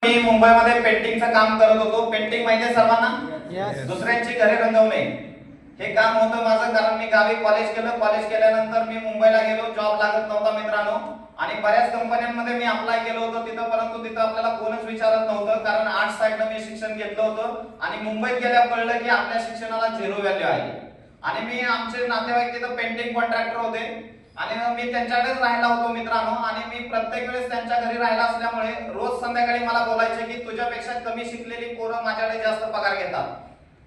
मी मुंबईमध्ये पेंटिंगचं काम करत होतो. पेंटिंग माहिती सर्वांना, दुसऱ्यांची घरे रंगवणे हे काम होतं माझं. कारण मी गावी कॉलेज केलं. कॉलेज केल्यानंतर मी मुंबईला गेलो. जॉब लागत नव्हता मित्रांनो, आणि बऱ्याच कंपन्यांमध्ये मी अप्लाय केलं होतं तिथं, परंतु तिथं आपल्याला कोणच विचारत नव्हतं. कारण आर्ट्स साइडला मी शिक्षण घेतलं होतं आणि मुंबईत गेल्या कळलं की आपल्या शिक्षणाला झिरो व्हॅल्यू आहे. आणि मी आमचे नातेवाईक तिथं पेंटिंग कॉन्ट्रॅक्टर होते आणि मी त्यांच्याकडेच राहायला होतो मित्रांनो. आणि मी प्रत्येक वेळेस त्यांच्या घरी राहायला असल्यामुळे रोज संध्याकाळी मला बोलायचे की तुझ्यापेक्षा कमी शिकलेली पोरं माझ्याकडे जास्त पगार घेतात.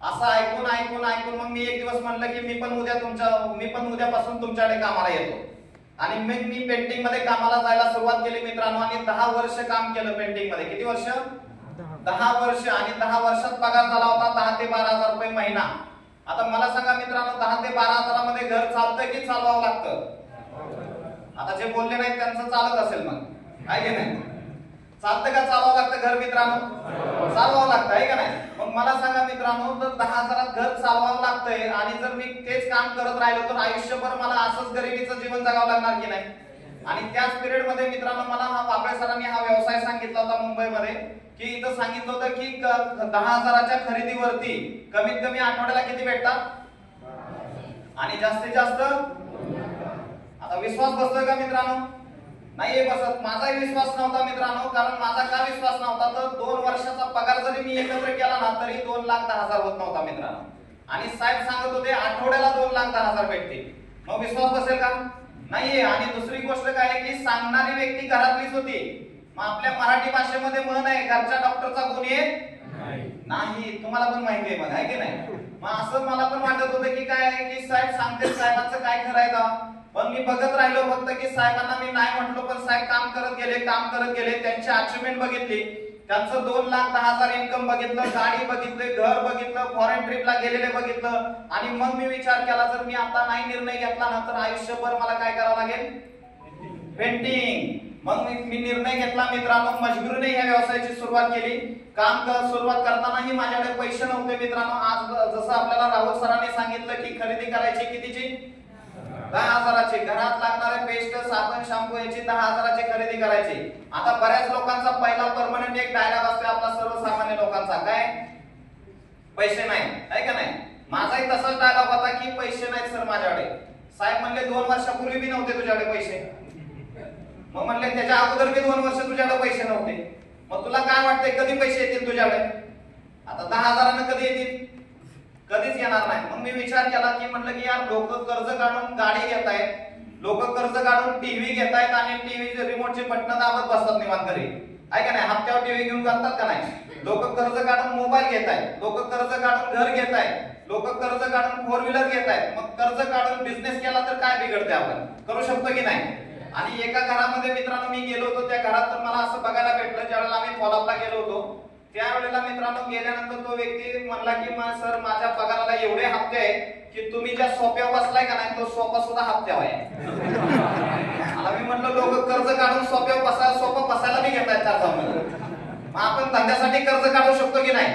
असं ऐकून ऐकून ऐकून मग मी एक दिवस म्हणलं की मी पण उद्यापासून तुमच्याकडे कामाला येतो. आणि मग मी पेंटिंग मध्ये कामाला जायला सुरुवात केली मित्रांनो. आणि 10 वर्ष काम केलं पेंटिंग मध्ये. किती वर्ष? 10 वर्ष. आणि 10 वर्षात पगार झाला होता 10 ते 12 हजार रुपये महिना. आता मला सांगा मित्रांनो, 10 ते 12 हजारामध्ये घर चालतं की चालवावं लागतं? आता जे बोलले नाही त्यांचं चालत असेल, मग आहे की नाही? चालतं का चालवावं लागतं घर मित्रांनो? चालवावं लागतं, आहे का नाही? मग मला सांगा मित्रांनो, जर 10 हजारात घर चालवावं लागतंय आणि जर मी तेच काम करत राहिलो तर आयुष्यभर मला असंच गरिबीचं जीवन जगावं लागणार की नाही? आणि त्याच पिरियड मध्ये मित्रांनो मला हा वाबळे सरांनी हा व्यवसाय सांगितला होता मुंबईमध्ये, की इथं सांगितलं होतं की 10 हजाराच्या खरेदीवरती कमीत कमी आठवड्याला किती भेटतात आणि जास्तीत जास्त. आता विश्वास बसतोय का मित्रांनो? नाही बसत. माझाही विश्वास नव्हता मित्रांनो. कारण माझा का विश्वास नव्हता तर 2 वर्षाचा पगार जरी मी एकत्र केला ना तरी 2,10,000 होत नव्हता मित्रांनो. आणि साहेब सांगत होते आठवड्याला 2,10,000 भेटते. मग विश्वास बसेल का? नाहीये. आणि दुसरी गोष्ट काय आहे की सांगणारी व्यक्ती घरातलीच होती. मग आपल्या मराठी भाषेमध्ये म्हण आहे, घरच्या डॉक्टरचा गुण येत नाही. तुम्हाला पण माहिती आहे, मग आहे की नाही? मग असं मला पण वाटत होतं की काय आहे की साहेब सांगते, साहेबांचं काय करायचं. पण मी बघत राहिलो फक्त की साहेबांना मी नाही म्हटलो, पण साहेब काम करत गेले. त्यांची अचिव्हमेंट बघितली. त्यांचं 2,10,000 इन्कम बघितलं, गाडी बघितली, घर बघितलं, फॉरेन ट्रिपला गेलेले बघितलं. आणि मग मी विचार केला जर मी आता नाही निर्णय घेतला ना तर आयुष्यभर मला काय करावं लागेल? पेंटिंग. मग मी निर्णय घेतला मित्रांनो. मजबुरीने या व्यवसायाची सुरुवात केली. सुरुवात करतानाही माझ्याकडे पैसे नव्हते मित्रांनो. आज जसं आपल्याला राहुल सरांनी सांगितलं की खरेदी करायची कितीची? 10 हजाराची. घरात लागणारे पेस्ट, साबण, शॅम्पू याची 10 हजाराची खरेदी करायची. आता बऱ्याच लोकांचा पहिला परमनंट एक डायलॉग असतो आपला सर्वसामान्य लोकांचा, काय? पैसे नाही, आहे का नाही? माझाही तसाच डायलॉग होता की पैसे नाहीत सर माझ्याकडे. साहेब म्हणले 2 वर्षापूर्वी बी नव्हते तुझ्याकडे पैसे. मग म्हणले त्याच्या अगोदर बी 2 वर्ष तुझ्याकडे पैसे नव्हते. मग तुला काय वाटतंय कधी पैसे येतील तुझ्याकडे? आता 10 हजारानं कधी येतील? कधीच येणार नाही. मग मी विचार केला की म्हटलं की यार लोक कर्ज काढून गाडी घेत आहेत, लोक कर्ज काढून टीव्ही घेत आहेत आणि टीव्हीचे रिमोटचे बटन दाबत बसतात निवांत घरी, आहे का नाही? हप्त्यावर टीव्ही घेऊन करतात का नाही? लोक कर्ज काढून मोबाईल घेत आहेत, लोक कर्ज काढून घर घेत आहेत, लोक कर्ज काढून 4 व्हीलर घेत आहेत. मग कर्ज काढून बिझनेस केला तर काय बिघडते? आपण करू शकतो की नाही? आणि एका घरामध्ये मित्रांनो मी गेलो होतो. त्या घरात तर मला असं बघायला भेटलं ज्यावेळेला आम्ही फॉलोअपला गेलो होतो त्यावेळेला मित्रांनो गेल्यानंतर तो व्यक्ती म्हणला की सर माझ्या पगाराला एवढे हप्ते आहेत की तुम्ही ज्या सोफ्यावर बसलाय का नाही तो सोफा सुद्धा हप्त्यावर आहे. मला मी म्हटलं लोक कर्ज काढून सोफा बसायला बी घेतायत चार. मग आपण धंद्यासाठी कर्ज काढू शकतो की नाही?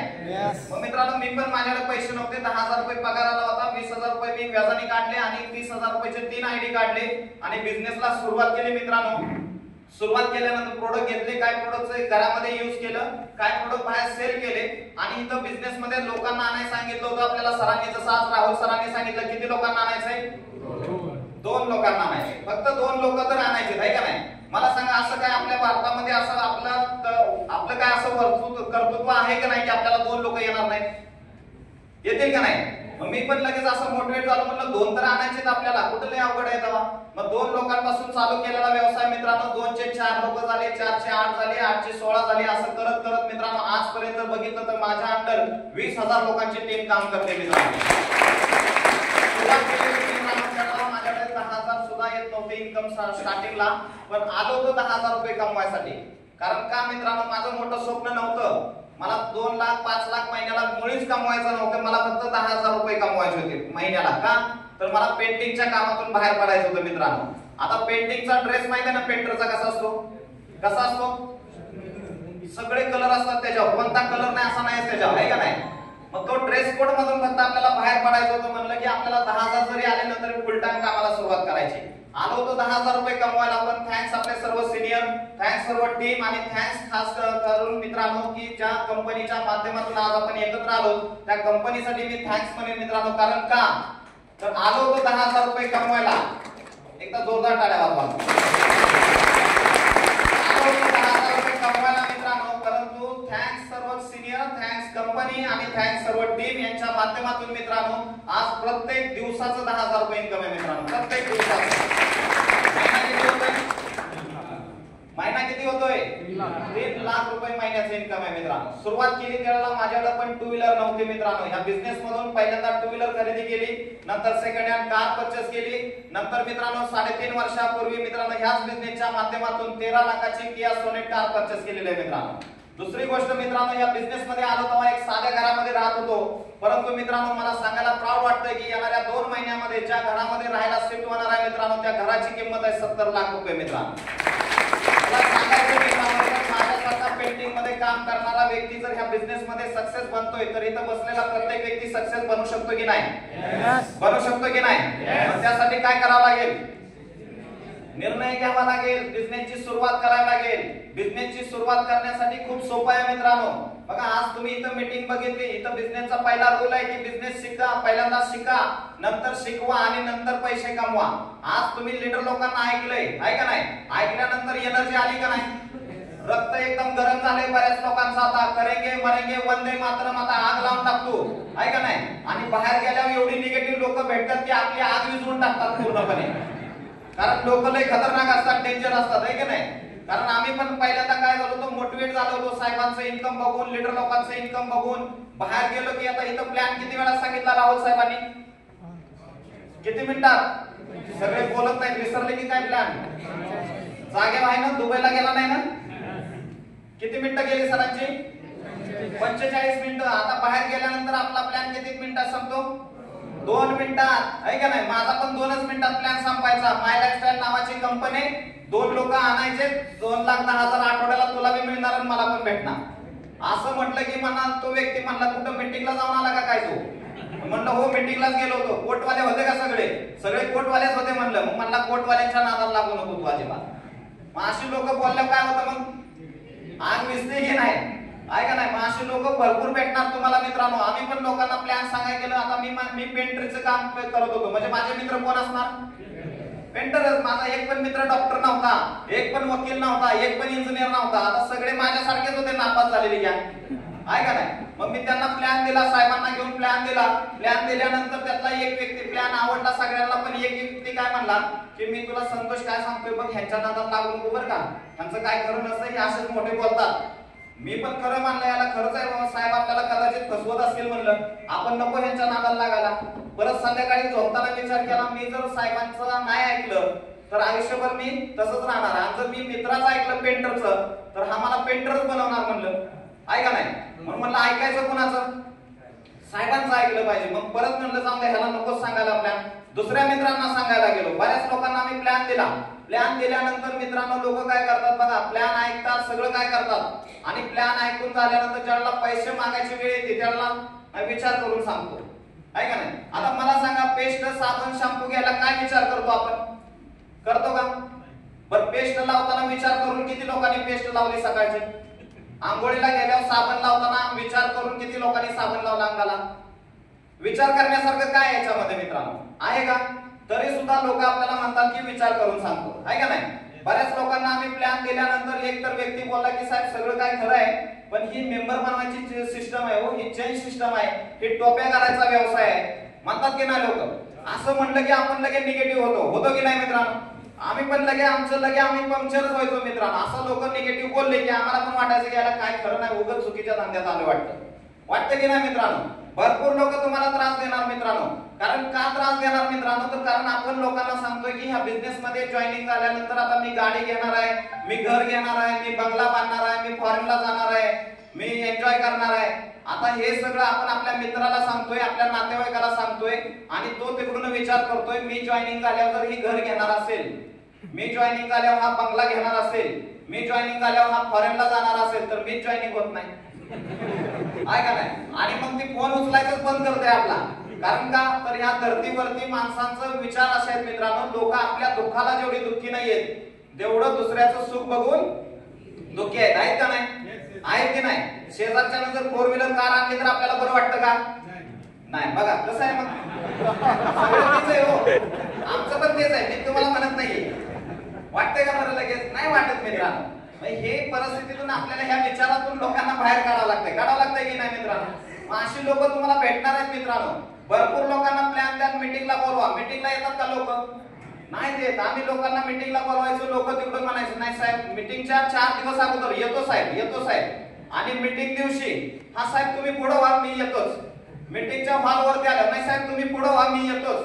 मग मित्रांनो मी पण माझ्याकडे पैसे नव्हते. 10 हजार रुपये पगार आला होता. 20,000 रुपये मी व्याजाने काढले आणि 30,000 रुपयाचे 3 आयडी काढले आणि बिझनेसला सुरुवात केली मित्रांनो. सुरुवात केल्यानंतर प्रोडक्ट घेतले, काय प्रोडक्ट घरामध्ये यूज केलं, काय प्रोडक्ट बाहेर सेल केले. आणि इथं बिझनेस मध्ये लोकांना आणायला सांगितलं होतं आपल्याला सरांनी. जसं आज राहुल सरांनी सांगितलं किती लोकांना आणायचंय? 2 लोकांना आणायचे. फक्त 2 लोक तर आणायचे, आहे का नाही? मला सांगा असं काय आपल्या भारतामध्ये असं आपलं काय असं कर्तृत्व आहे का नाही की आपल्याला 2 लोक येणार नाहीत? येतील का नाही? मग मी पण लगेच असं मोटिवेट झालो, म्हणलं 2 तर आणायचेत आपल्याला, कुठे लय अवघड आहे तेव्हा. मग 2 लोकांपासून चालू केलेला व्यवसाय मित्रांनो 2 चे 4 लोक झाले, 4 चे 8 झाले, 8 चे 16 झाले. असं करत करत मित्रांनो आजपर्यंत बघितलं तर माझ्या अंडर 20,000 लोकांची टीम काम करते मित्रांनो. माझ्याकडे 10,000 सुद्धा येत नव्हते इन्कम स्टार्टिंगला, पण आलो होतो 10,000 रुपये कमवायसाठी. कारण का मित्रांनो माझं मोठं स्वप्न नव्हतं. मला 2 लाख 5 लाख महिन्याला मुळीच कमवायचं नव्हतं. मला फक्त 10,000 रुपये कमवायचे होते महिन्याला. का तर मला पेंटिंगच्या कामातून बाहेर पडायचं होतं मित्रांनो. आता पेंटिंगचा ड्रेस माहिती आहे ना पेंटरचा कसा असतो? कसा असतो? सगळे कलर असतात त्याच्यावर, कोणता कलर नाही असा नाही त्याच्यावर, आहे का नाही? मग तो ड्रेस कोड मधून फक्त आपल्याला बाहेर पडायचं होतं. म्हणलं की आपल्याला 10,000 जरी आले ना तरी फुल टाइम कामाला सुरुवात करायची. आलो होतो 10,000 रुपये कमवायला. पण थँक्स आपले सर्व सिनियर, थँक्स सर्व टीम आणि थँक्स खास करून मित्रांनो की ज्या कंपनीच्या माध्यमातून आज आपण एकत्र आलो त्या कंपनीसाठी मी थँक्स म्हणेन मित्रांनो. कारण का तर आलो होतो 10,000 रुपये कमवायला. एकदा जोरदार टाळ्या वाजवा. आलो होतो 10,000 रुपये कमवायला मित्रांनो. परंतु थँक्स सर्व सिनियर, थँक्स कंपनी आणि थँक्स सर्व टीम यांच्या माध्यमातून मित्रांनो आज प्रत्येक दिवसाचं 10,000 रुपये इन्कम आहे मित्रांनो. प्रत्येक दिवसाचं महिना किती होतोय 3 लाख रुपये महिन्याचं इन्कम आहे मित्रांनो. सुरुवात केली त्यावेळेला माझ्याकडे पण टू व्हीलर नव्हती मित्रांनो. ह्या बिझनेस मधून पहिल्यांदा टू व्हीलर खरेदी केली, नंतर सेकंड हँड कार परचेस केली, नंतर मित्रांनो 3.5 वर्षापूर्वी मित्रांनो ह्याच बिझनेसच्या माध्यमातून 13 लाखाची किया सोनेट कार परचेस केलेली आहे मित्रांनो. दुसरी गोष्ट मित्रांनो या बिझनेस मध्ये आलो तेव्हा एक साध्या घरामध्ये राहत होतो. परंतु मित्रांनो मला सांगायला प्राऊड वाटतंय की येणाऱ्या 2 महिन्यामध्ये ज्या घरामध्ये राहायला शिफ्ट होणार आहे मित्रांनो त्या घराची किंमत आहे 70 लाख रुपये मित्रांनो. माझ्यासारखा पेंटिंग मध्ये काम करणारा व्यक्ती जर ह्या बिझनेस मध्ये सक्सेस बनतोय तर इथं बसलेला प्रत्येक व्यक्ती सक्सेस बनू शकतो की नाही? बनू शकतो की नाही? त्यासाठी काय करावं लागेल? निर्णय घ्यावा लागेल, बिझनेसची सुरुवात करावी लागेल. बिझनेसची सुरुवात करण्यासाठी खूप सोपं आहे मित्रांनो. बघा आज तुम्ही इथं मीटिंग बघितली, इथं बिझनेसचा पहिला रूल आहे की बिझनेस शिका, पहिल्यांदा शिका, नंतर शिकवा आणि नंतर पैसे कमवा. आज तुम्ही लीडर लोकांना ऐकलंय आहे का नाही? ऐकल्यानंतर एनर्जी आली का नाही? रक्त एकदम गरम झाले बऱ्याच लोकांचं. आता करेंगे मरेंगे वंदे मातरम आता आग लावून टाकतो आहे का नाही? आणि बाहेर गेल्यावर एवढी निगेटिव्ह लोक भेटतात की आपली आग विझवून टाकतात पूर्णपणे. कारण लोक लय खतरनाक असतात, डेंजर असतात आहे की नाही? कारण आम्ही पण पहिल्यांदा काय झालो होतो मोटिवेट झालो होतो साहेबांचं इन्कम बघून, लीडर लोकांचं इन्कम बघून. बाहेर गेलो की आता इथं प्लॅन किती वेळा सांगितला राहुल साहेबांनी? किती मिनिटात? सगळे बोलत नाहीत, विसरले की काय प्लॅन? जागे आहे ना? दुबईला गेला नाही ना? किती मिनिटं गेली सरांची? 45 मिनिटं. आता बाहेर गेल्यानंतर आपला प्लॅन किती मिनिटात संपतो? 2 मिनिटात आहे का नाही? माझा पण 2च मिनिटात प्लॅन संपायचा. माय लाईफस्टाईल नावाची कंपनी, 2 लोक आणायचे, 2,10,000 आठवड्याला तुला बी मिळणार आणि मला पण भेटणार. असं म्हटलं की म्हणा तो व्यक्ती म्हणला कुठं मीटिंगला जाऊन आला का काय? तो म्हणलं हो मीटिंगलाच गेलो होतो. कोटवाले होते का? सगळे कोटवालेच होते म्हणलं. मग म्हणला कोटवाल्यांच्या नादाला लागू नको तू अजिबात. मग अशी लोक बोलल्यावर काय होतं मग? आग विसते की नाही आहे का नाही? मग अशी लोक भरपूर भेटणार तुम्हाला मित्रांनो. आम्ही पण लोकांना प्लॅन सांगायला गेलो. आता मी पेंटरचं काम करत होतो. म्हणजे माझे मित्र कोण असणार? पेंटरच. माझा एक पण मित्र डॉक्टर नव्हता, एक पण वकील नव्हता, एक पण इंजिनियर नव्हता. आता सगळे माझ्यासारखेच होते, नापास झालेले गॅंग आहे का नाही? मग मी त्यांना प्लॅन दिला, साहेबांना घेऊन प्लॅन दिला. प्लॅन दिल्यानंतर त्यातला एक व्यक्ती प्लॅन आवडला सगळ्यांना, पण एक व्यक्ती काय म्हणला की मी तुला संतोष काय सांगतोय बघ, ह्यांच्या नादात लागू नको बरं का, ह्यांचं काय खरं नसतं, हे असेच मोठे बोलतात. मी पण खरं मानलं, याला खरंच आहे बाबा, साहेब आपल्याला कदाचित फसवत असतील म्हणलं, आपण नको ह्यांच्या नादाला लागायला. परत संध्याकाळी झोपताना विचार केला, मी जर साहेबांचं नाही ऐकलं तर आयुष्यभर मी तसंच राहणार. आणि जर मी मित्राचं ऐकलं पेंटरचं तर हा मला पेंटरच बनवणार म्हणलं, ऐका नाही. म्हणून म्हणलं ऐकायचं कोणाचं? साहेबांचं ऐकलं पाहिजे. मग परत म्हणलं जाऊन ह्याला नकोच सांगायला प्लॅन. दुसऱ्या मित्रांना सांगायला गेलो. बऱ्याच लोकांना आम्ही प्लॅन दिला. प्लॅन दिल्यानंतर मित्रांनो लोक काय करतात बघा, प्लॅन ऐकतात, सगळं काय करतात, आणि प्लॅन ऐकून झाल्यानंतर ज्याला पैसे मागायची वेळ येते त्याला विचार करून सांगतो, आहे का नाही? आता मला सांगा, पेस्ट साबण शॅम्पू घ्यायला काय विचार करतो आपण? करतो का? बरं, पेस्ट लावताना विचार करून किती लोकांनी पेस्ट लावली सकाळची? आंघोळीला गेल्यावर साबण लावताना विचार करून किती लोकांनी साबण लावला अंगाला? विचार करण्यासारखं काय याच्यामध्ये मित्रांनो आहे का? तरी सुद्धा लोक आपल्याला म्हणतात की विचार करून सांगतो, आहे का नाही? बऱ्याच लोकांना आम्ही प्लॅन दिल्यानंतर एक तर व्यक्ती बोलला की साहेब सगळं काय खरं आहे, पण ही मेंबर बनवायची सिस्टम आहे, हो ही चेंज सिस्टम आहे, ही टोप्या घालायचा व्यवसाय आहे, म्हणतात की नाही लोक? असं म्हणलं की आपण लगेच निगेटिव्ह होतो की नाही मित्रांनो? आम्ही पण आम्ही पंक्चरच व्हायचो मित्रांनो. असं लोक निगेटिव्ह बोलले की आम्हाला पण वाटायचं की याला काय खरं नाही, उगाच चुकीच्या धंद्यात आलं वाटतं की नाही मित्रांनो? भरपूर लोक तुम्हाला त्रास देणार मित्रांनो. कारण का त्रास देणार मित्रांनो? तर कारण आपण लोकांना सांगतोय की ह्या बिझनेस मध्ये जॉईनिंग झाल्यानंतर आता मी गाडी घेणार आहे, मी घर घेणार आहे, मी बंगला बांधणार आहे, मी फॉरेनला जाणार आहे, मी एन्जॉय करणार आहे. आता हे सगळं आपण आपल्या मित्राला सांगतोय, आपल्या नातेवाईकाला सांगतोय, आणि तो तिकडून विचार करतोय मी जॉईनिंग झाल्यावर जर ही घर घेणार असेल, मी जॉईनिंग झाल्यावर हा बंगला घेणार असेल, मी जॉईनिंग झाल्यावर हा फॉरेनला जाणार असेल, तर मी जॉईनिंग होत नाही, आहे का नाही? आणि मग ती फोन उचलायचंच बंद करते आपला, कारण का तर ह्या धर्तीवरती माणसांचा विचार असे आहेत मित्रांनो, लोक आपल्या दुःखाला जेवढी दुःखी नाहीयेत तेवढं दुसऱ्याचं सुख बघून दुःखी आहेत का नाही? आहेत की नाही? शेजारच्यानं जर 4 व्हीलर कार आणली तर आपल्याला बरं वाटतं का? नाही. बघा कसं आहे मग, सगळं तेच आहे हो, आमचं पण तेच आहे, मी तुम्हाला म्हणत नाहीये. वाटतंय का बरं? लगेच नाही वाटत मित्रांनो. हे परिस्थितीतून आपल्याला ह्या विचारातून लोकांना बाहेर काढावं लागतंय की नाही मित्रांनो? मग अशी लोक तुम्हाला भेटणार आहेत मित्रांनो. भरपूर लोकांना प्लॅन द्या, मीटिंगला बोलवा. मीटिंगला येतात का लोक? नाही देत. आम्ही लोकांना मीटिंगला बोलवायचो, लोक तिकडून म्हणायचे नाही साहेब मीटिंगच्या 4 दिवस अगोदर येतो साहेब. आणि मीटिंग दिवशी हा साहेब तुम्ही पुढे व्हा मी येतोच. मीटिंगच्या हॉलवरती आलं, नाही साहेब तुम्ही पुढे व्हा मी येतोच.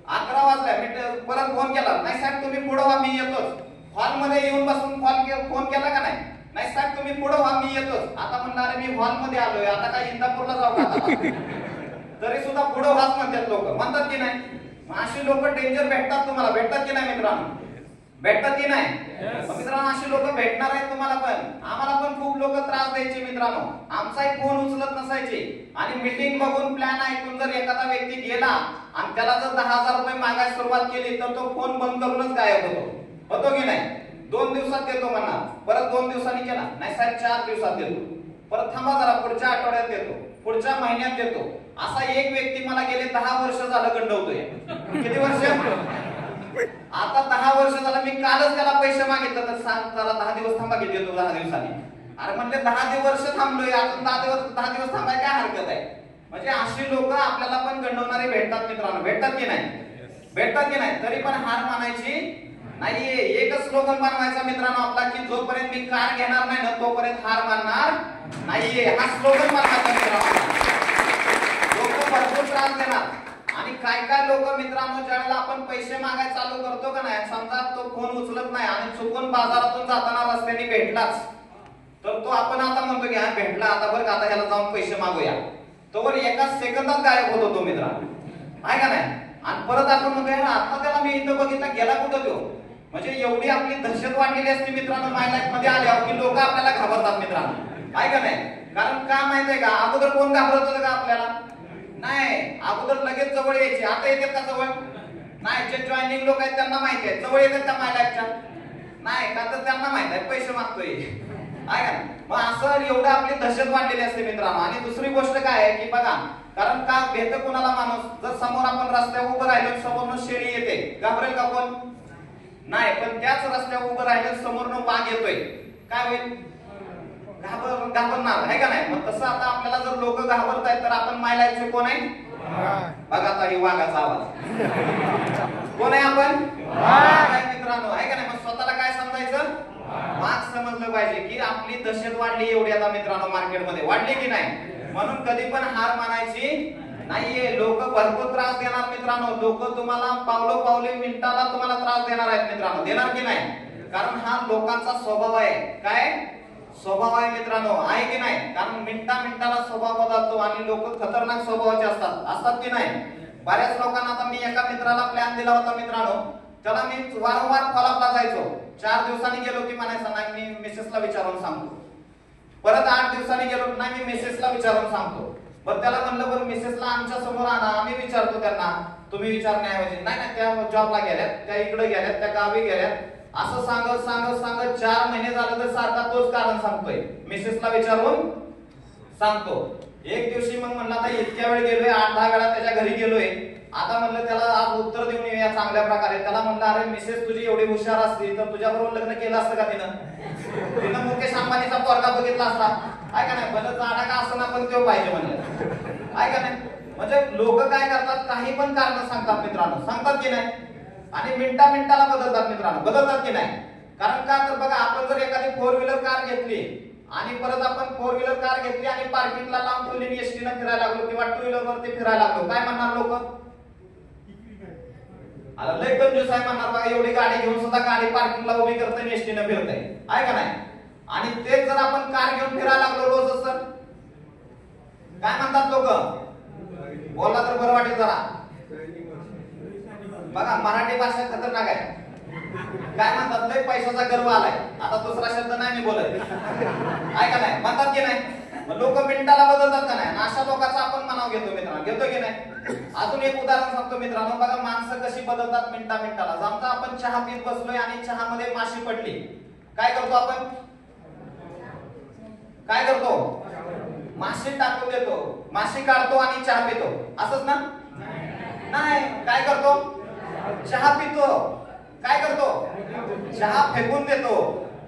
11 वाजल्या परत फोन केला, नाही साहेब तुम्ही पुढे व्हा मी येतोच. हॉलमध्ये येऊन बसून फोन केला का नाही? नाही साहेब तुम्ही पुढे व्हा मी येतोच. आता म्हणणार मी हॉलमध्ये आलोय, आता काय इंदापूरला जाऊ का? तरी सुद्धा पुढे व्हाच म्हणतात लोक, म्हणतात की नाही? अशी लोक डेंजर भेटतात तुम्हाला, भेटतात की नाही मित्रांनो? भेटतात की नाही? मित्रांनो अशी लोक भेटणार आहेत तुम्हाला पण. आम्हाला पण खूप लोक त्रास द्यायचे मित्रांनो, आमचाही फोन उचलत नसायचे. आणि मीटिंग बघून प्लॅन ऐकून जर एखादा व्यक्ती गेला आणि त्याला जर 10,000 रुपये मागायला सुरुवात केली तर तो फोन बंद करूनच गायब होतो की नाही? 2 दिवसात देतो म्हणा, परत 2 दिवसांनी केला, नाही साहेब 4 दिवसात देतो, परत थांबा जरा पुढच्या आठवड्यात देतो, पुढच्या महिन्यात देतो. असा एक व्यक्ती मला गेले 10 वर्ष झालं गंडवतोय. किती वर्ष? आता 10 वर्ष झालं. मी कालच त्याला पैसे मागितलं तर सांग जरा 10 दिवस थांबा, किती देतो 10 दिवसांनी. अरे म्हणले 10 वर्ष थांबलोय, अजून 10 दिवस थांबाय काय हरकत आहे? म्हणजे अशी लोक आपल्याला पण गंडवणारे भेटतात मित्रांनो. भेटतात की नाही? भेटतात की नाही? तरी पण हार मानायची नाहीये. एकच स्लोगन बनवायचा मित्रांनो आपला, की जोपर्यंत मी कार घेणार नाही ना तोपर्यंत हार मानणार नाहीये. हा स्लोगन बनवायचा मित्रांनो. लोक भरपूर त्रास देणार. आणि काय लोक मित्रांनो, ज्यावेळेला आपण पैसे मागायला चालू करतो का नाही, समजा तो फोन उचलत नाही आणि चुकून बाजारातून जाताना रस्त्याने भेटलाच तर तो आपण आता म्हणतो की हा भेटला, आता बरं का आता ह्याला जाऊन पैसे मागूया, तोवर एका सेकंदात गायब होतो तो मित्रांनो, आहे का नाही? आणि परत आपण म्हणतो आता त्याला मी इथं बघितलं, गेला कुठं तो? म्हणजे एवढी आपली दहशत वाढलेली असते मित्रांनो माय लाईफ मध्ये आल्यावर की लोक आपल्याला घाबरतात मित्रांनो, आहे का नाही? कारण का माहितीये का, अगोदर कोण घाबरत होतं का आपल्याला? नाही. अगोदर लगेच जवळ यायचे. आता येतात का जवळ? नाही. जे जॉईनिंग लोक आहेत त्यांना माहिती आहे. जवळ येतात का माय लाईफच्या? नाही. का तर त्यांना माहित आहे पैसे मागतोय, आहे का? मग असं एवढं आपली दहशत वाढलेली असते मित्रांनो. आणि दुसरी गोष्ट काय आहे की बघा, कारण का भेट कुणाला माणूस, जर समोर आपण रस्त्यावर उभं राहिलो, समोरनं शेळी येते, घाबरेल का कोण? नाही. पण त्याच रस्त्यावर उभं राहिलं, समोरनं वाघ येतोय, काय होईल? घाबरणार, आहे का नाही? मग तसं आता आपल्याला जर लोक घाबरतायत तर आपण माय लाईफचे कोण आहे? बघा आता वाघाचा आवाज. कोण आहे आपण? मित्रांनो, आहे का नाही? मग स्वतःला काय समजायचं? वाघ समजलं पाहिजे. की आपली दहशत वाढली एवढी आता मित्रांनो, मार्केटमध्ये वाढली की नाही? म्हणून कधी पण हार मानायची नाहीये. लोक भरपूर त्रास देणार मित्रांनो. लोक तुम्हाला पावले मिनिटाला तुम्हाला त्रास देणार आहेत मित्रांनो, देणार की नाही? कारण हा लोकांचा स्वभाव आहे. काय स्वभाव आहे मित्रांनो, आहे की नाही? कारण मिनिटाला स्वभाव बदलतो आणि लोक खतरनाक स्वभावाचे असतात की नाही? बऱ्याच लोकांना, आता मी एका मित्राला प्लॅन दिला होता मित्रांनो, त्याला मी वारंवार फॉलोअपला जायचो. 4 दिवसांनी गेलो की म्हणायचं नाही मी मिसेसला विचारून सांगतो, परत 8 दिवसांनी गेलो नाही मी मिसेसला विचारून सांगतो. बरं त्याला म्हणलं बरं मिसेसला आमच्या समोर आणा, आम्ही विचारतो त्यांना. तुम्ही विचारण्याऐवजी नाही त्या जॉबला गेल्यात, त्या इकडे गेल्यात, त्या गावी गेल्यात, असं सांगत 4 महिने झालं तर सारखा तोच कारण सांगतोय, मिसेसला विचारून सांगतो. एक दिवशी मग म्हणलं आता इतक्या वेळ गेलोय, 8-10 वेळा त्याच्या घरी गेलोय, आता म्हणलं त्याला आज उत्तर देऊन येऊया चांगल्या प्रकारे. त्याला म्हणलं अरे मिसेस तुझी एवढी हुशार असती तर तुझ्या बरोबर लग्न केलं असतं का तिनं मुकेश अंबानीचा पोरगा बघितला असता, आहे का नाही? भलं जाडा का असं ना पण तो पाहिजे म्हणलं, आहे का नाही? म्हणजे लोक काय करतात, काही पण कारण सांगतात मित्रांनो, सांगतात की नाही? आणि मिनिटाला बदलतात मित्रांनो, बदलतात की नाही? कारण का तर बघा, आपण जर एखादी 4 व्हीलर कार घेतली आणि परत आपण 4 व्हीलर कार घेतली आणि पार्किंगला लावून ठेवली, एसटीनं फिरायला लागलो किंवा 2 व्हीलर वरती फिरायला लागलो, काय म्हणणार लोक? आता लय कंजूस आहे म्हणणार, बघा एवढी गाडी घेऊन सुद्धा गाडी पार्किंगला उभी करतोय, एसटीनं फिरतय, आहे का नाही? आणि तेच जर आपण कार घेऊन फिरायला लागलो रोज, सर काय म्हणतात लोक? बोलला तर बरं वाटेल जरा. बघा मराठी भाषा खतरनाक आहे. काय म्हणतात, लय पैशाचा गर्व आलाय. आता दुसरा शब्द नाही मी बोलत, आहे का नाही? म्हणतात की नाही? लोक मिनिटाला बदलतात का नाही? अशा लोकांचा आपण मनाव घेतो मित्रांनो, घेतो की नाही? अजून एक उदाहरण सांगतो मित्रांनो, बघा माणसं कशी बदलतात मिनिटाला. समजा आपण चहा पीत बसलोय आणि चहामध्ये माशी पडली, काय करतो आपण? काय करतो? माशी टाकून देतो, माशी काढतो आणि चहा पितो, असंच ना? नाही, काय करतो? चहा पितो. काय करतो? चहा फेकून देतो,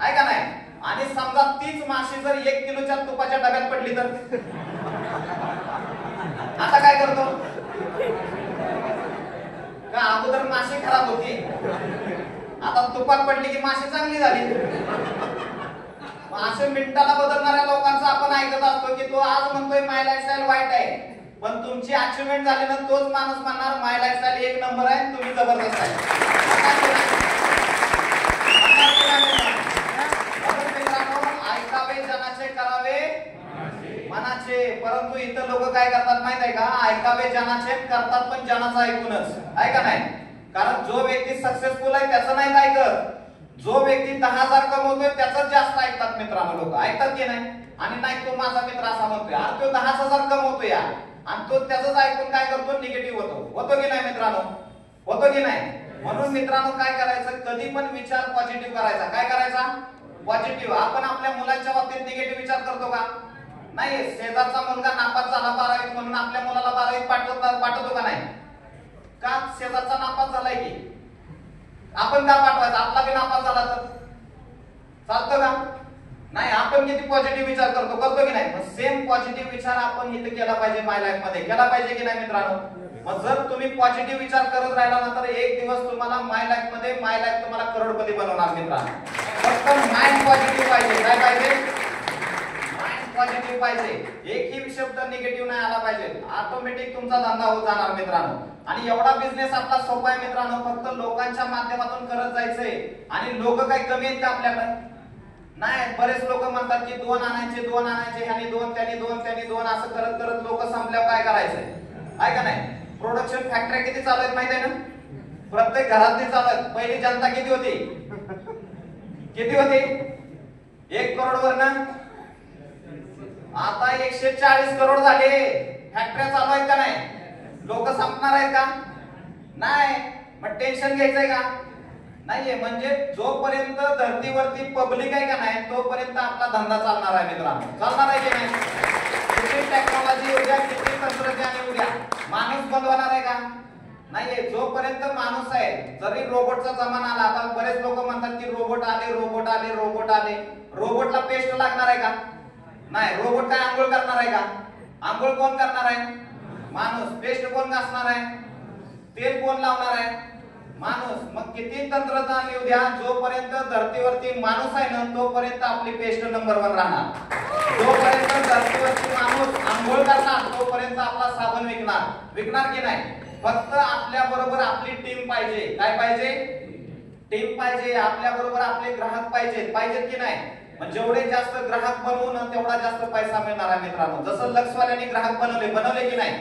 आहे का नाही? आणि समजा तीच माशी जर 1 किलोच्या तुपाच्या डब्यात पडली तर आता काय करतो? का अगोदर माशी खराब होती, आता तुपात पडली की माशी चांगली झाली. असे मिनिटाला बदलणाऱ्या लोकांचा आपण ऐकत असतो की तो आज म्हणतोय माय लाईफस्टाईल वाईट आहे, पण तुमची अचिव्हमेंट झाली ना तोच माणूस म्हणणार माय लाईफस्टाईल 1 नंबर आहे, तुम्ही जबरदस्त आहे. ऐकावे जनाचे, करावे मनाचे. परंतु इथं लोक काय करतात माहित आहे का? ऐकावे जनाचे, करतात पण जनाचं ऐकूनच, आहे का नाही? कारण जो व्यक्ती सक्सेसफुल आहे त्याचं नाही ऐकत, जो व्यक्ती 10,000 कमवतोय त्याच जास्त ऐकतात मित्रांनो. लोक ऐकतात की नाही? आणि नाही तो माझा मित्र असा म्हणतोय, अरे तो 10,000 कमवतोय आणि तो त्याच ऐकून काय करतो? निगेटिव्ह होतो की नाही मित्रांनो? होतो की नाही? म्हणून मित्रांनो काय करायचं? कधी पण विचार पॉझिटिव्ह करायचा. काय करायचा? पॉझिटिव्ह. आपण आपल्या मुलांच्या बाबतीत निगेटिव्ह विचार करतो का? नाही. शेजारचा मुलगा नापास झाला 12वीत म्हणून आपल्या मुलाला 12वीत पाठवतो का नाही? का? शेजारचा नापास झालाय की आपण का पाठवायचं? आपला बी नापास झाला तर चालतं का? नाही. आपण किती पॉझिटिव्ह विचार करतो की नाही? सेम पॉझिटिव्ह विचार आपण इथे केला पाहिजे, माय लाईफ मध्ये केला पाहिजे की नाही मित्रांनो? मग जर तुम्ही पॉझिटिव्ह विचार करत राहिला ना तर एक दिवस तुम्हाला माय लाईफ मध्ये माय लाईफ तुम्हाला करोडपती बनवणार मित्रांनो. फक्त माइंड पॉझिटिव्ह पाहिजे. काय पाहिजे? माइंड पॉझिटिव्ह पाहिजे. एकही शब्द निगेटिव्ह नाही आला पाहिजे. ऑटोमॅटिक तुमचा धंदा होत जाणार मित्रांनो. आणि एवढा बिझनेस आपला सोपा आहे मित्रांनो. फक्त लोकांच्या माध्यमातून करत जायचंय. आणि लोक काही कमी आहेत का आपल्याकडे? नाही. बरेच लोक म्हणतात की 2 आणायचे ह्यानी 2 त्यांनी 2 असं करत करत लोक संपल्यावर काय करायचंय? आहे का नाही? प्रोडक्शन फॅक्टरी किती चालू आहेत माहिती आहे ना? प्रत्येक घरात चालू आहेत. पहिली जनता किती होती? 1 करोड वर ना आता 140 करोड झाले. फॅक्टऱ्या चालू आहेत का नाही? लोक संपणार आहेत का? नाही. मग टेन्शन घ्यायचंय का? नाहीये. म्हणजे जोपर्यंत धर्तीवरती पब्लिक आहे का नाही तोपर्यंत आपला धंदा चालणार आहे मित्रांनो. चालणार आहे की नाही? किती टेक्नॉलॉजी उद्या, किती तंत्रज्ञान उद्या, माणूस बनवणार आहे का? नाहीये. जोपर्यंत माणूस आहे, जरी रोबोटचा जमाना आला, आता बरेच लोक म्हणतात की रोबोट आले. रोबोटला पेस्ट लागणार आहे का? नाही. रोबोट काय आंघोळ करणार आहे का? आंघोळ कोण करणार आहे? माणूस. पेस्ट कोण घासणार आहे? तेल कोण लावणार आहे? माणूस. मग किती तंत्रज्ञान येऊ द्या, जोपर्यंत धर्तीवरती माणूस आहे ना तोपर्यंत आपली पेस्ट नंबर 1 राहणार. जोपर्यंत धर्तीवरती माणूस आंघोळ करणार तोपर्यंत आपला साबण विकणार की नाही? फक्त आपल्या बरोबर आपली टीम पाहिजे. काय पाहिजे? टीम पाहिजे. आपल्या बरोबर आपले ग्राहक पाहिजेत की नाही? मग जेवढे जास्त ग्राहक बनवू ना तेवढा जास्त पैसा मिळणार आहे मित्रांनो. जसं लक्सवाल्यांनी ग्राहक बनवले की नाही?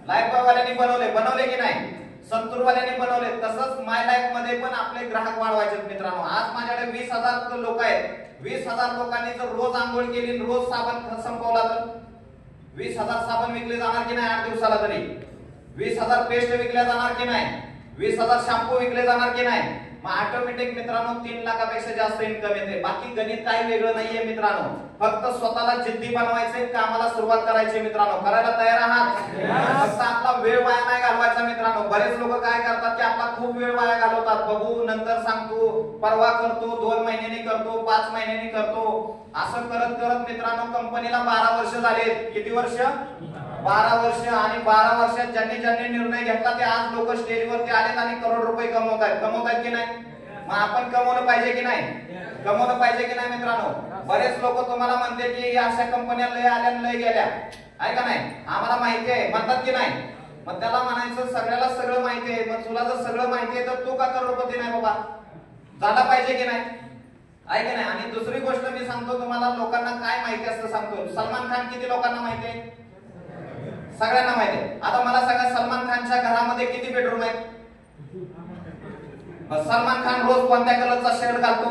लाईफबॉयवाल्यांनी बनवले की नाही? संतूरवाल्यांनी बनवले. तसंच माय लाईफ मध्ये पण आपले ग्राहक वाढवायचे मित्रांनो. आज माझ्याकडे 20,000 लोक आहेत. 20,000 लोकांनी जर रोज आंघोळ केली, रोज साबण संपवला तर 20,000 साबण विकले जाणार की नाही? 8 दिवसाला तरी 20,000 पेस्ट विकल्या जाणार की नाही? 20,000 शॅम्पू विकले जाणार की नाही? मग ऑटोमॅटिक मित्रांनो 3 लाखापेक्षा जास्त इन्कम येते. बाकी गणित काही वेगळं नाहीये मित्रांनो. फक्त स्वतःला जिद्दी बनवायचे, कामाला सुरुवात करायची मित्रांनो. करायला तयार आहात? फक्त आपला वेळ वाया नाही घालवायचा मित्रांनो. बरेच लोक काय करतात की आपला खूप वेळ वाया घालवतात. बघू, नंतर सांगतो, परवा करतो, 2 महिन्यांनी करतो, 5 महिन्यांनी करतो, असं करत करत मित्रांनो कंपनीला 12 वर्ष झाले. किती वर्ष? 12 वर्ष. आणि 12 वर्षात ज्यांनी निर्णय घेतला ते आज लोक स्टेजवरती आलेत आणि करोड रुपये कमवत आहेत की नाही? मग आपण कमवलं पाहिजे की नाही? कमवलं पाहिजे की नाही मित्रांनो? बरेच लोक तुम्हाला म्हणते की अशा कंपन्या लय आल्या लय गेल्या, आहे का नाही? आम्हाला माहिती आहे म्हणतात की नाही? मग त्याला म्हणायचं सगळ्याला सगळं माहिती आहे. मग तुला जर सगळं माहिती आहे तर तू का करोडपती नाही बाबा? झाला पाहिजे की नाही? आहे की नाही? आणि दुसरी गोष्ट मी सांगतो तुम्हाला, लोकांना काय माहिती असतं सांगतो. सलमान खान किती लोकांना माहिती आहे? सगळ्यांना माहिती आहे. आता मला सांगा, सलमान खानच्या घरामध्ये किती बेडरूम आहेत? सलमान खान रोज कोणत्या कलरचा शर्ट घालतो?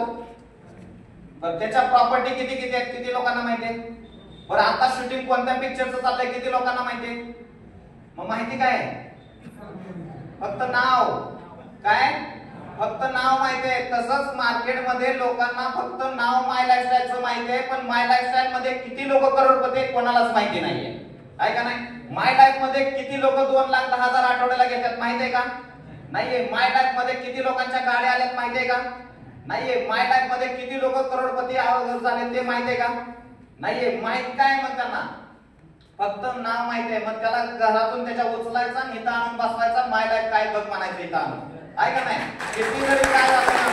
त्याच्या प्रॉपर्टी किती आहेत? किती लोकांना माहिती आहे? बरं आता शूटिंग कोणत्या पिक्चरचं चाललंय किती लोकांना माहितीये? मग माहिती काय? फक्त नाव. काय? फक्त नाव माहितीये. तसंच मार्केटमध्ये लोकांना फक्त नाव माय लाईफस्टाईलचं माहितीये, पण माय लाईफस्टाईल मध्ये किती लोक करोडपती आहेत कोणालाच माहिती नाहीये. आहे का नाही? माय लाईफ मध्ये किती लोक 2,10,000 आठवड्याला घेतात माहितीये का? नाहीये. माय लाईफ मध्ये किती लोकांच्या गाड्या आल्यात माहितीये का? नाहीये. माय लाईफ मध्ये किती लोक करोडपती झाले ते माहितीये का? नाहीये. माहित काय मग त्यांना? फक्त नाव माहितीये. मग त्याला घरातून त्याच्या उचलायचा आणि इथं आणून बसवायचा, माय लाईफ काय बघ म्हणायचं इथं आणून. आहे का नाही? किती जरी काय झालं ना,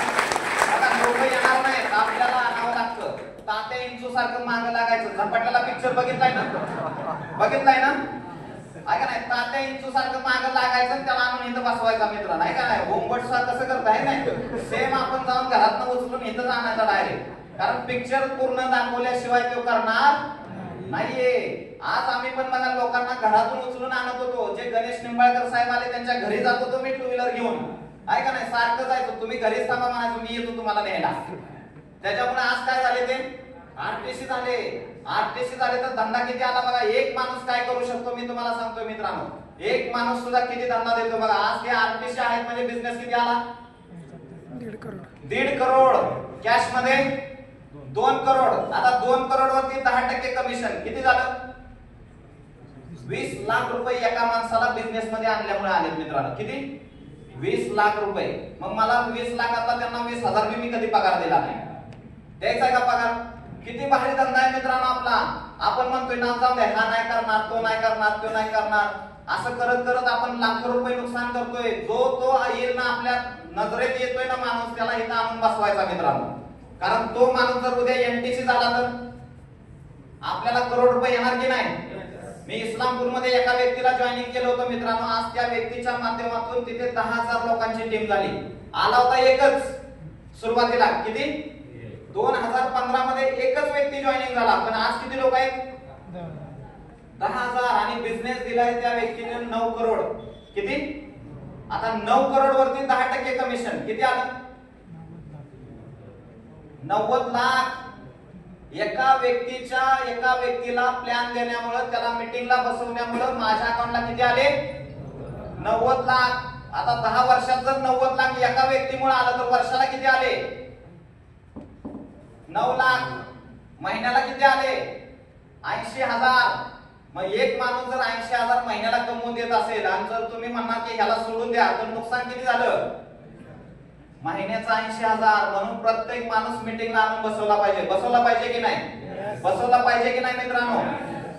आता लोक येणार नाहीत, आपल्याला आणावं लागतं. तात्या इंचू सारखं मागं लागायचं. झपाट्याला पिक्चर बघितलाय ना? बघितलाय ना? आहे का नाही? तात्या इंचू सारखं मागं लागायचं आणि त्याला आणून इथं बसवायचा मित्र. नाही का नाही? होमवर्क कसं करताय नाही? सेम आपण जाऊन घरातनं उचलून इथं आणायचा डायरेक्ट. कारण पिक्चर पूर्ण दाखवल्याशिवाय तो करणार नाहीये. आज आम्ही पण बघा लोकांना घरातून उचलून आणत होतो. जे गणेश निंबाळकर साहेब आले त्यांच्या घरी जात होतो मी 2 व्हीलर घेऊन. आहे का नाही? सारखं जायचं. तुम्ही घरीच थांबा म्हणायचं, मी येतो तुम्हाला न्यायला. त्याच्यामुळे आज काय झाले ते आरटीसी झाले. आरटीसी झाले तर धंदा किती आला बघा. एक माणूस काय करू शकतो मी तुम्हाला सांगतो मित्रांनो. एक माणूस सुद्धा किती धंदा देतो बघा. आज ते आरटीसी आहेत म्हणजे बिझनेस किती आला? 1.5 करोड. कॅश मध्ये 2 करोड. आता 2 करोड वरती 10% कमिशन किती झालं? 20 लाख रुपये एका माणसाला बिझनेस मध्ये आणल्यामुळे आले मित्रांनो. किती? 20 लाख रुपये. मग मला 20 लाखातला त्यांना 20,000 मी कधी पगार दिला नाही. द्यायचा का पगार? किती भारी धंदा आहे मित्रांनो आपला. आपण म्हणतोय ना जाऊ दे, हा नाही करणार, तो नाही करणार, तो नाही करणार, असं करत करत आपण लाखो रुपये नुकसान करतोय. जो तो येईल ना आपल्या नजरेत येतोय ना माणूस, त्याला इथं आणून बसवायचा मित्रांनो. कारण तो माणूस जर उद्या एमटीसी झाला तर आपल्याला करोड रुपये येणार की नाही? मी इस्लामपूरमध्ये एका व्यक्तीला जॉईनिंग केलं होतं मित्रांनो. आज त्या व्यक्तीच्या माध्यमातून तिथे 10,000 लोकांची टीम झाली. आला होता एकच सुरुवातीला. किती? 2015 मध्ये एकच व्यक्ती जॉईनिंग झाला. पण आज किती लोक आहेत? 10,000. आणि बिझनेस दिलाय त्या व्यक्तीने 9 करोड. किती? आता 9 करोड वरती 10% कमिशन किती आलं? 90 लाख. एका व्यक्तीला प्लॅन देण्यामुळे, त्याला मीटिंगला बसवण्यामुळे माझ्या अकाउंटला किती आले? 90 लाख. आता 10 वर्षात जर 90 लाख एका व्यक्तीमुळे आलं तर वर्षाला किती आले? 9 लाख. महिन्याला किती आले? 80,000. मग एक माणूस जर 80,000 महिन्याला कमवून देत असेल आणि जर तुम्ही म्हणणार की ह्याला सोडून द्या, तर नुकसान किती झालं? महिन्याचा 80,000. म्हणून प्रत्येक माणूस मीटिंगला आणून बसवला पाहिजे. बसवला पाहिजे की नाही? बसवला पाहिजे की नाही मित्रांनो?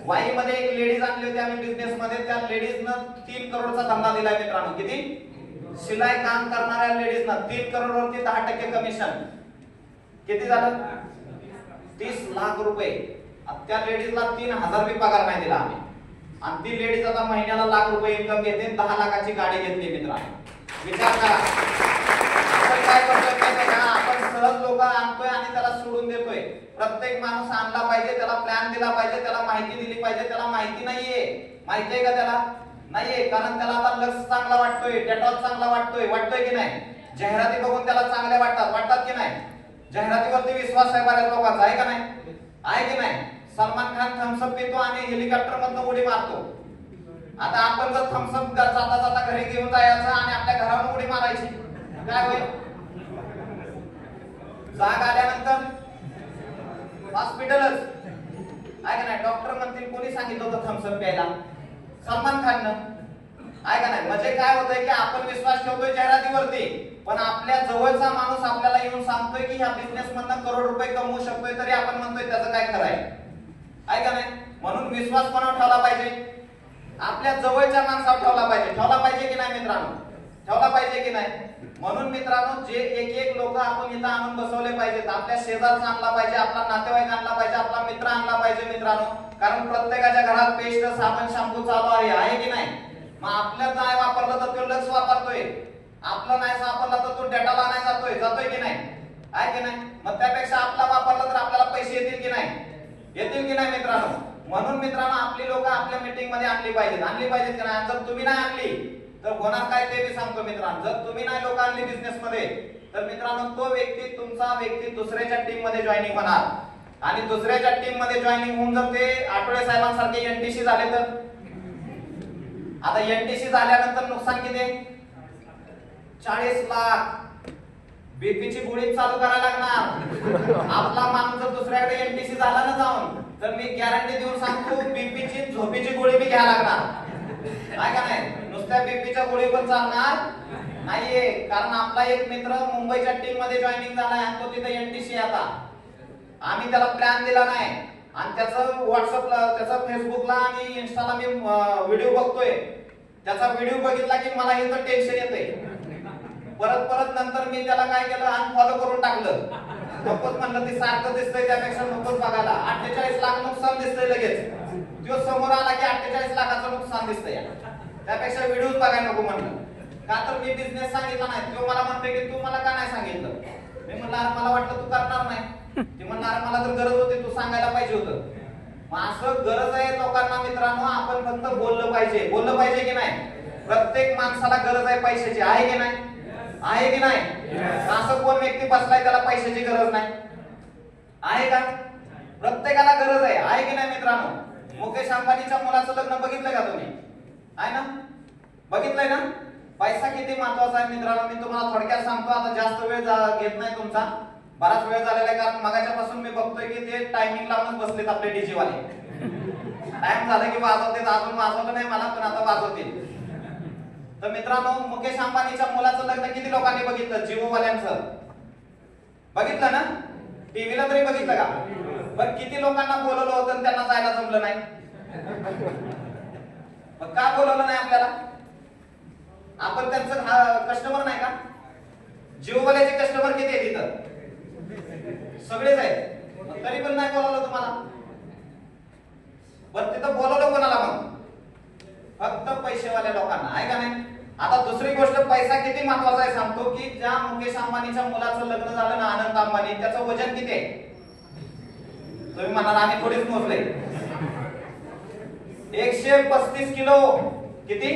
वाई मध्ये एक लेडीज आणली होती आम्ही बिझनेस मध्ये. त्या लेडीजनं 3 करोडचा धंदा दिलाय मित्रांनो. किती? शिलाई काम करणाऱ्या लेडीजनं 3 करोड वरती 10% कमिशन. किती झालं? 30 लाख रुपये. त्या लेडीजला 3,000 रुपये पगार नाही दिला आम्ही. आणि ती लेडीज आता महिन्याला लाख रुपये इन्कम घेते. 10 लाखाची गाडी घेतली मित्रांनो. विचार करा. आपण काय करतोय माहिती का? आपण सहज लोक आणतोय आणि त्याला सोडून देतोय. प्रत्येक माणूस आणला पाहिजे, त्याला प्लॅन दिला पाहिजे, त्याला माहिती दिली पाहिजे. त्याला माहिती नाहीये. माहिती आहे का त्याला? नाहीये. कारण त्याला आता लक्स चांगला वाटतोय, डेटॉल चांगला वाटतोय की नाही? जाहिराती बघून त्याला चांगल्या वाटतात की नाही? जाहिरातीवरती विश्वास आहे बऱ्याच लोकांचा. आहे का नाही? आहे की नाही? सलमान खान थम्सअप पितो आणि हेलिकॉप्टर मधून उडी मारतो. आता आपण जर थम्सअप जाता जाता घरी घेऊन जायचं आणि आपल्या घरावर उडी मारायची, काय होईल? जाग आल्यानंतर हॉस्पिटलच. आहे का नाही? डॉक्टर म्हणतील कोणी सांगितलं होतं थम्सअप प्यायला? सलमान खाननं. आहे का नाही? म्हणजे काय होतंय की आपण विश्वास ठेवतोय जाहिरातीवरती, पण आपल्या जवळचा माणूस आपल्याला येऊन सांगतोय की ह्या बिझनेस मधनं करोड रुपये कमवू शकतोय, तरी आपण म्हणतोय त्याचं काय खरं आहे? आहे का नाही? म्हणून विश्वास कोणावर ठेवला पाहिजे? आपल्या जवळच्या माणसावर ठेवला पाहिजे. ठेवला पाहिजे की नाही मित्रांनो? ठेवला पाहिजे की नाही? म्हणून मित्रांनो जे एक लोक आपण इथं आणून बसवले पाहिजेत. आपल्या शेजारचा आणला पाहिजे, आपला नातेवाईक आणला पाहिजे, आपला मित्र आणला पाहिजे मित्रांनो. कारण प्रत्येकाच्या घरात पेस्ट, साबण, शॅम्पू चालू आहे की नाही? मग आपलं नाही वापरलं तर तो लक्स वापरतोय. आपलं नाही वापरला तर तो डेटॉल आणायला जातोय की नाही? आहे की नाही? मग त्यापेक्षा आपला वापरला तर आपल्याला पैसे येतील की नाही? येतील की नाही मित्रांनो? म्हणून मित्रांनो आपली लोक आपल्या मीटिंग मध्ये आणली पाहिजेत की नाही? जर तुम्ही नाही आणली तर होणार काय ते मी सांगतो मित्रांनो. जर तुम्ही नाही लोक आणली बिझनेस मध्ये तर मित्रांनो तो व्यक्ती, तुमचा व्यक्ती दुसऱ्याच्या टीम मध्ये जॉईनिंग होणार. आणि दुसऱ्याच्या टीम मध्ये जॉईनिंग होऊन जर ते आठवडे साहेबांसारखे एनटीसी झाले तर आता एनटीसी झाल्यानंतर नुकसान किती? 40 लाख. बीपीची गोळी चालू करायला लागणार. आपला माणूस जर दुसऱ्याकडे एनटीसी झाला ना जाऊन तर मी गॅरंटी देऊन सांगतो बीपीची झोपीची गोळी बी घ्यायला लागणार. काय का नाही? नुसत्या बीपीच्या गोळी पण चालणार नाहीये. कारण आपला एक मित्र मुंबईच्या टीम मध्ये जॉईनिंग झालाय आणि तो तिथे एनटीसी आता. आम्ही त्याला प्लॅन दिला नाही आणि त्याचं व्हॉट्सअपला त्याचा फेसबुकला आणि इन्स्टाला मी व्हिडिओ बघतोय. त्याचा व्हिडिओ बघितला की मला इथं टेन्शन येतंय. परत नंतर मी त्याला काय केलं अनफॉलो करून टाकलं. नकोच म्हणलं ते सारखं दिसतंय त्यापेक्षा नकोच बघायला. 48 लाख नुकसान दिसतंय लगेच. तो समोर आला की 48 लाखाचं नुकसान दिसतंय. त्यापेक्षा व्हिडिओज बघायला नको म्हणलं. का तर मी बिझनेस सांगितला नाही. तो मला म्हणतोय की तू मला का नाही सांगितलं. मी म्हणलं अरे मला वाटलं तू करणार नाही. ते म्हणणार मला तर गरज होती तू सांगायला पाहिजे होतं. मग असं गरज आहे लोकांना मित्रांनो. आपण फक्त बोललं पाहिजे की नाही. प्रत्येक माणसाला गरज आहे पैशाची. आहे की नाही? आहे की नाही? असं कोण व्यक्ती बसलाय त्याला पैशाची गरज नाही? आहे का? प्रत्येकाला गरज आहे की नाही मित्रांनो? मुकेश अंबानीच्या मुलाचं लग्न बघितलं का तुम्ही? आहे ना? बघितलंय ना? पैसा किती महत्वाचा आहे मित्रांनो. मी तुम्हाला थोडक्यात सांगतो. आता जास्त वेळ घेत नाही तुमचा. बराच वेळ झालेला आहे कारण मगाच्या पासून मी बघतोय की ते टायमिंग लावूनच बसलेत आपले डीजे वाले. टाइम झालं की वाजवते. अजून वाजवलं नाही मला पण आता वाजवतील. तर मित्रांनो मुकेश अंबानीच्या मुलाचं लग्न किती लोकांनी बघितलं? जिओ वाल्यांचं बघितलं ना? टीव्हीला तरी बघितलं का? पण किती लोकांना बोलवलं होतं आणि त्यांना जायला जमलं नाही? मग का बोलवलं नाही आपल्याला? आपण त्यांचं कस्टमर नाही का? जिओ वाल्याचे कस्टमर किती आहेत इथं? सगळेच आहेत. तरी पण नाही बोलवलं तुम्हाला. पण तिथं बोलवलं कोणाला मग? फक्त पैसेवाल्या लोकांना. आहे का नाही? आता दुसरी गोष्ट पैसा किती महत्वाचा आहे सांगतो की ज्या मुकेश अंबानीच्या मुलाचं लग्न झालं ना आनंद अंबानी त्याचं वजन किती आहे? तुम्ही म्हणाल आम्ही थोडीच मोजले. 135 किलो. किती?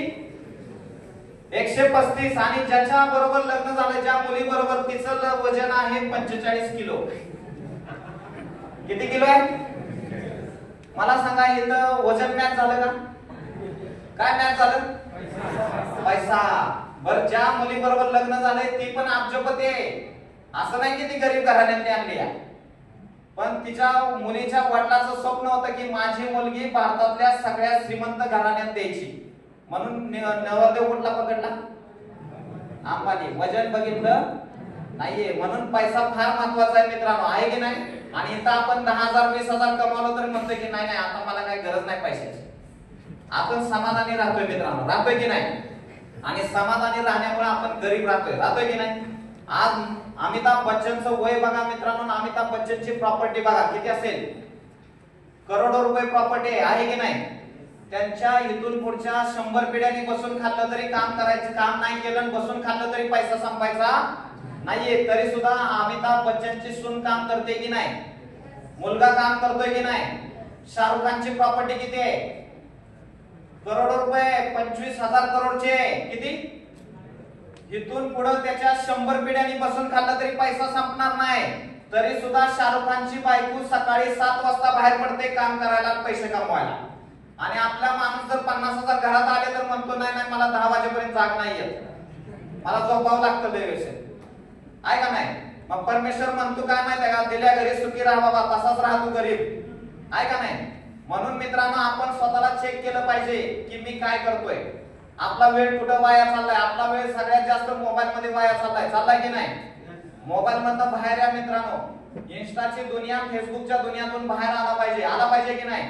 135. आणि ज्याच्या बरोबर लग्न झालं ज्या मुली बरोबर तिचं वजन आहे 45 किलो. किती किलो आहे? मला सांगा इथं वजन मॅच झालं का? काय मॅच झालं? पैसा. बर ज्या मुली बरोबर लग्न झालंय ती पण अब्जपती आहे. असं नाही की ती गरीब घराण्यातली आणली आहे. पण तिच्या मुलीच्या वडिलांचं स्वप्न होतं की माझी मुलगी भारतातल्या सगळ्यात श्रीमंत घराण्यात द्यायची. म्हणून नवरदेव कुठला पकडला? अंबानी. वजन बघितलं नाहीये. म्हणून पैसा फार महत्वाचा आहे मित्रांनो. आहे की नाही? आणि इथं आपण 10,000 20,000 कमावलं तर म्हणतोय की नाही आता मला काही गरज नाही पैशाची. आपण समाधानी राहतोय मित्रांनो. राहतोय की नाही? आणि समाधानी राहण्यामुळे आपण गरीब राहतोय की नाही? आज अमिताभ बच्चनचं वय बघा मित्रांनो. अमिताभ बच्चनची प्रॉपर्टी बघा किती असेल? करोडो रुपये प्रॉपर्टी आहे की नाही? त्यांच्या इथून पुढच्या 100 पिढ्यांनी बसून खाल्लं तरी काम करायचं काम नाही केलं बसून खाल्लं तरी पैसा संपायचा नाहीये. तरी सुद्धा अमिताभ बच्चनची सून काम करते की नाही? मुलगा काम करतोय की नाही? शाहरुख खानची प्रॉपर्टी किती आहे? करोडो रुपये. 25,000 करोडचे. किती? इथून पुढे त्याच्या 100 पिढ्यांनी बसून खाल्लं तरी पैसा संपणार नाही. तरी सुद्धा शाहरुख खानची बायको सकाळी 7 वाजता बाहेर पडते काम करायला पैसे कमवायला. आणि आपला माणूस जर 50,000 घरात आले तर म्हणतो नाही मला 10 वाजेपर्यंत जाग नाही येत. मला झोपावं लागतं देवेशे. आहे का नाही? मग परमेश्वर म्हणतो काय माहिती का? दिल्या घरी सुखी राहा बाबा. तसाच राहा तू गरीब. आहे का नाही? म्हणून मित्रांनो आपण स्वतःला चेक केलं पाहिजे की मी काय करतोय. आपला वेळ कुठं वाया चाललाय? आपला वेळ सगळ्यात जास्त मोबाईल मध्ये वाया चाललाय की नाही? मोबाईल मधनं बाहेर या मित्रांनो. इन्स्टाची दुनिया फेसबुकच्या दुनियातून बाहेर आला पाहिजे की नाही?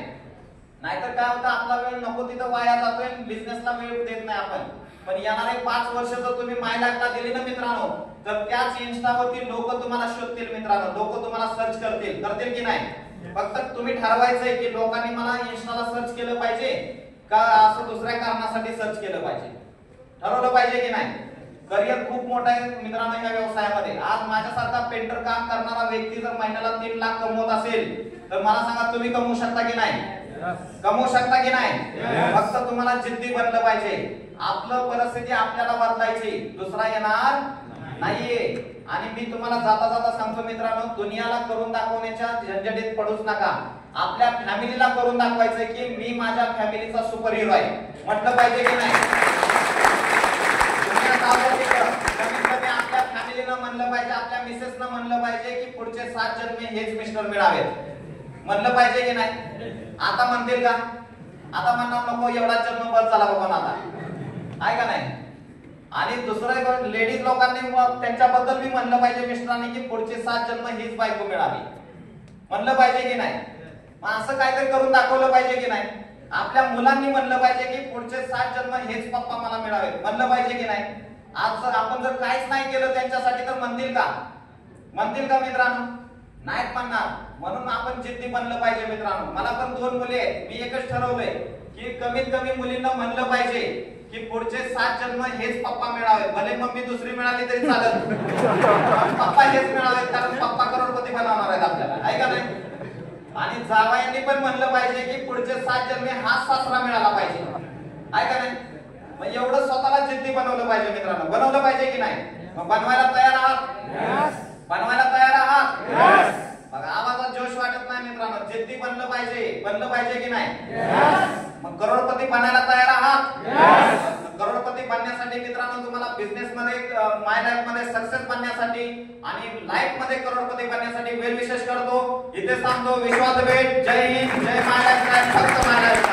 नाहीतर काय होतं आपला वेळ नको तिथं वाया जातोय. बिझनेसला वेळ देत नाही आपण. पण येणारे 5 वर्ष जर तुम्ही मायलागला दिली ना मित्रांनो तर त्याच इन्स्टावरती लोक तुम्हाला शोधतील मित्रांनो. लोक तुम्हाला सर्च करतील की नाही? फक्त तुम्ही ठरवायचंय की लोकांनी मला इन्स्टाला सर्च केलं पाहिजे का असं दुसऱ्या कारणासाठी सर्च केलं पाहिजे. ठरवलं पाहिजे की नाही? करिअर खूप मोठं आहे मित्रांनो या व्यवसायामध्ये. आज माझ्यासारखा पेंटर काम करणारा व्यक्ती जर महिन्याला 3 लाख कमवत असेल तर मला सांगा तुम्ही कमवू शकता की नाही? कमवू शकता की नाही? फक्त तुम्हाला जिद्दी बनलं पाहिजे. आपलं परिस्थिती आपल्याला बदलायची. दुसरा येणार नाहीये. आणि मी तुम्हाला जाता जाता सांगतो मित्रांनो, दुनियाला करून दाखवण्याच्या झंझटीत पडूच नका. आपल्या फॅमिलीला करून दाखवायचं की मी माझ्या फॅमिलीचा सुपर हिरो आहे, म्हटलं पाहिजे की नाही? कमीत कमी आपल्या फॅमिलीनं म्हणलं पाहिजे, आपल्या मिसेसनं म्हणलं पाहिजे की पुढचे 7 जन्म हेच मिस्टर मिळावेत, म्हणलं पाहिजे की नाही? आता म्हणतील का? आता म्हणणार नको एवढा जन्म बस झाला बाबा आता, आहे का नाही? आणि दुसरं लेडीज लोकांनी त्यांच्याबद्दल मी म्हणलं पाहिजे मिस्टरांनी की पुढचे 7 जन्म हीच बायको मिळावी, म्हणलं पाहिजे की नाही? मग असं काहीतरी करून दाखवलं पाहिजे की नाही? आपल्या मुलांनी म्हणलं पाहिजे की पुढचे 7 जन्म हेच पप्पा मला मिळावे, म्हणलं पाहिजे की नाही? आज जर आपण जर काहीच नाही केलं त्यांच्यासाठी तर म्हणतील का? म्हणतील का मित्रांनो? नाहीत म्हणणार. म्हणून आपण जिद्दी बनलं पाहिजे मित्रांनो. मला पण 2 मुली आहेत, मी एकच ठरवलंय की कमीत कमी मुलींना म्हणलं पाहिजे की पुढचे 7 जन्म हेच पप्पा मिळावे, भले मम्मी दुसरी मिळाली तरी चालत, पप्पा हेच मिळावे, कारण पप्पा करोडपती बनवणार आहेत आपल्याला, आहे का नाही? आणि जावयांनी पण म्हणलं पाहिजे की पुढचे 7 जन्म हाच सासरा मिळाला पाहिजे, आहे का नाही? मग एवढं स्वतःला जिद्दी बनवलं पाहिजे मित्रांनो. बनवलं पाहिजे की नाही? मग बनवायला तयार आहात? बनवायला तयार आहात? बघा आवाजात जोश वाटत नाही मित्रांनो. जिद्दी बनलं पाहिजे, बनलं पाहिजे की नाही? मग करोडपती बनायला तयार आहात? करोडपती बनण्यासाठी मित्रांनो तुम्हाला बिझनेस मध्ये, माय लाईफ मध्ये सक्सेस बनण्यासाठी आणि लाईफ मध्ये करोडपती बनण्यासाठी वेळ विशेष करतो. इथे थांबतो. विश्वास भेट. जय हिंद, जय माय लाईफ, फक्त माय लाईफ.